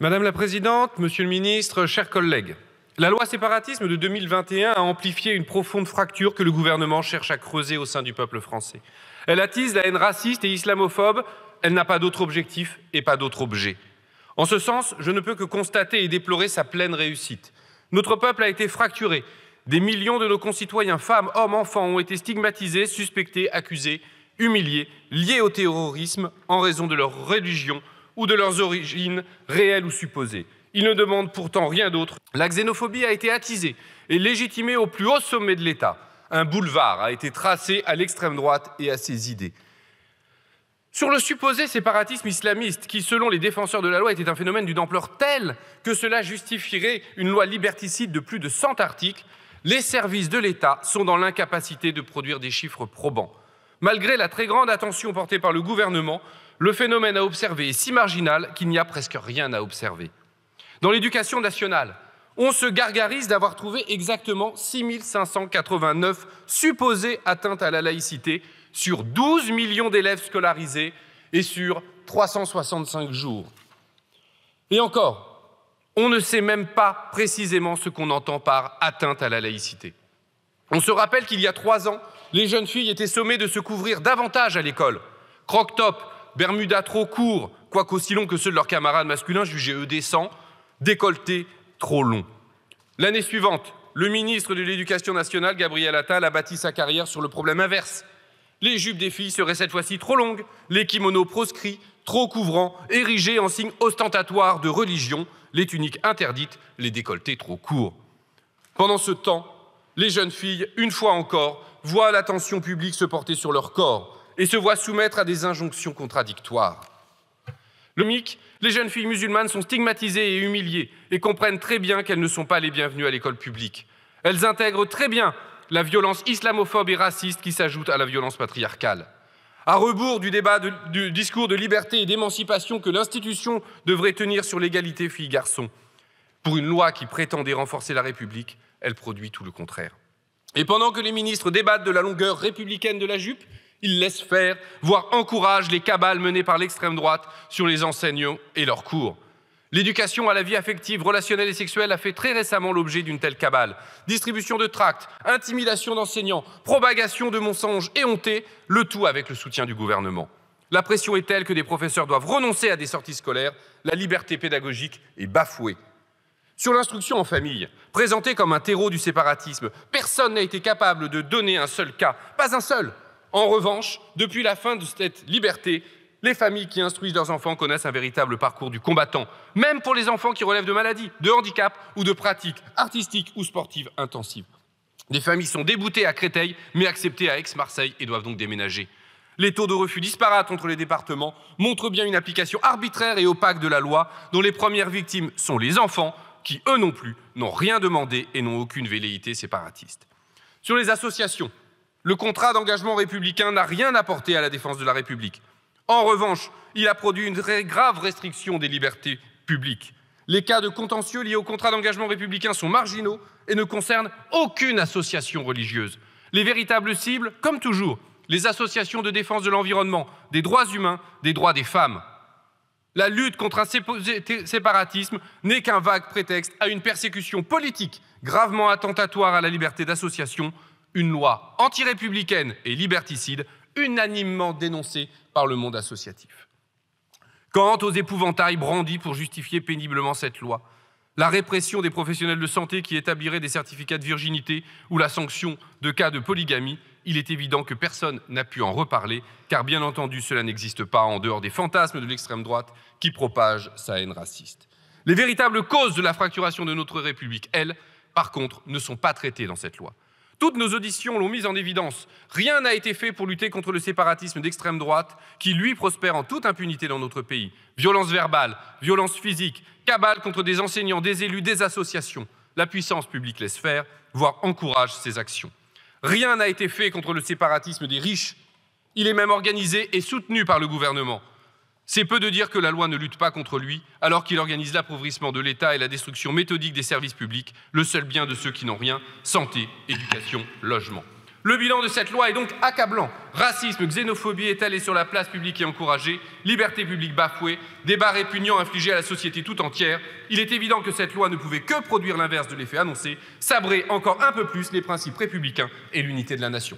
Madame la Présidente, Monsieur le Ministre, chers collègues, la loi séparatisme de 2021 a amplifié une profonde fracture que le gouvernement cherche à creuser au sein du peuple français. Elle attise la haine raciste et islamophobe, elle n'a pas d'autre objectif et pas d'autre objet. En ce sens, je ne peux que constater et déplorer sa pleine réussite. Notre peuple a été fracturé. Des millions de nos concitoyens, femmes, hommes, enfants, ont été stigmatisés, suspectés, accusés, humiliés, liés au terrorisme en raison de leur religion ou de leurs origines réelles ou supposées. Ils ne demandent pourtant rien d'autre. La xénophobie a été attisée et légitimée au plus haut sommet de l'État. Un boulevard a été tracé à l'extrême droite et à ses idées. Sur le supposé séparatisme islamiste, qui, selon les défenseurs de la loi, était un phénomène d'une ampleur telle que cela justifierait une loi liberticide de plus de 100 articles, les services de l'État sont dans l'incapacité de produire des chiffres probants. Malgré la très grande attention portée par le gouvernement, le phénomène à observer est si marginal qu'il n'y a presque rien à observer. Dans l'éducation nationale, on se gargarise d'avoir trouvé exactement 6 589 supposées atteintes à la laïcité sur 12 millions d'élèves scolarisés et sur 365 jours. Et encore, on ne sait même pas précisément ce qu'on entend par atteinte à la laïcité. On se rappelle qu'il y a 3 ans, les jeunes filles étaient sommées de se couvrir davantage à l'école. Croc-top, bermudas trop courts, quoique aussi longs que ceux de leurs camarades masculins jugés eux décents, décolletés trop longs. L'année suivante, le ministre de l'Éducation nationale, Gabriel Attal, a bâti sa carrière sur le problème inverse. Les jupes des filles seraient cette fois-ci trop longues, les kimonos proscrits, trop couvrants, érigés en signe ostentatoire de religion, les tuniques interdites, les décolletés trop courts. Pendant ce temps, les jeunes filles, une fois encore, voient l'attention publique se porter sur leur corps et se voient soumettre à des injonctions contradictoires. Le MIC, les jeunes filles musulmanes sont stigmatisées et humiliées et comprennent très bien qu'elles ne sont pas les bienvenues à l'école publique. Elles intègrent très bien la violence islamophobe et raciste qui s'ajoute à la violence patriarcale. À rebours du débat du discours de liberté et d'émancipation que l'institution devrait tenir sur l'égalité filles-garçons, pour une loi qui prétendait renforcer la République, elle produit tout le contraire. Et pendant que les ministres débattent de la longueur républicaine de la jupe, ils laissent faire, voire encouragent les cabales menées par l'extrême droite sur les enseignants et leurs cours. L'éducation à la vie affective, relationnelle et sexuelle a fait très récemment l'objet d'une telle cabale. Distribution de tracts, intimidation d'enseignants, propagation de mensonges éhontés, le tout avec le soutien du gouvernement. La pression est telle que des professeurs doivent renoncer à des sorties scolaires, la liberté pédagogique est bafouée. Sur l'instruction en famille, présentée comme un terreau du séparatisme, personne n'a été capable de donner un seul cas, pas un seul. En revanche, depuis la fin de cette liberté, les familles qui instruisent leurs enfants connaissent un véritable parcours du combattant, même pour les enfants qui relèvent de maladies, de handicaps ou de pratiques artistiques ou sportives intensives. Des familles sont déboutées à Créteil, mais acceptées à Aix-Marseille et doivent donc déménager. Les taux de refus disparates entre les départements montrent bien une application arbitraire et opaque de la loi, dont les premières victimes sont les enfants, qui, eux non plus, n'ont rien demandé et n'ont aucune velléité séparatiste. Sur les associations, le contrat d'engagement républicain n'a rien apporté à la défense de la République. En revanche, il a produit une très grave restriction des libertés publiques. Les cas de contentieux liés au contrat d'engagement républicain sont marginaux et ne concernent aucune association religieuse. Les véritables cibles, comme toujours, les associations de défense de l'environnement, des droits humains, des droits des femmes. La lutte contre un séparatisme n'est qu'un vague prétexte à une persécution politique gravement attentatoire à la liberté d'association, une loi antirépublicaine et liberticide unanimement dénoncée par le monde associatif. Quant aux épouvantails brandis pour justifier péniblement cette loi, la répression des professionnels de santé qui établiraient des certificats de virginité ou la sanction de cas de polygamie, il est évident que personne n'a pu en reparler, car bien entendu cela n'existe pas en dehors des fantasmes de l'extrême droite qui propage sa haine raciste. Les véritables causes de la fracturation de notre République, elles, par contre, ne sont pas traitées dans cette loi. Toutes nos auditions l'ont mise en évidence. Rien n'a été fait pour lutter contre le séparatisme d'extrême droite qui, lui, prospère en toute impunité dans notre pays. Violence verbale, violence physique, cabale contre des enseignants, des élus, des associations. La puissance publique laisse faire, voire encourage ces actions. Rien n'a été fait contre le séparatisme des riches. Il est même organisé et soutenu par le gouvernement. C'est peu de dire que la loi ne lutte pas contre lui, alors qu'il organise l'appauvrissement de l'État et la destruction méthodique des services publics, le seul bien de ceux qui n'ont rien, santé, éducation, logement. Le bilan de cette loi est donc accablant. Racisme, xénophobie étalée sur la place publique et encouragée, liberté publique bafouée, débats répugnants infligés à la société tout entière. Il est évident que cette loi ne pouvait que produire l'inverse de l'effet annoncé, sabrer encore un peu plus les principes républicains et l'unité de la nation.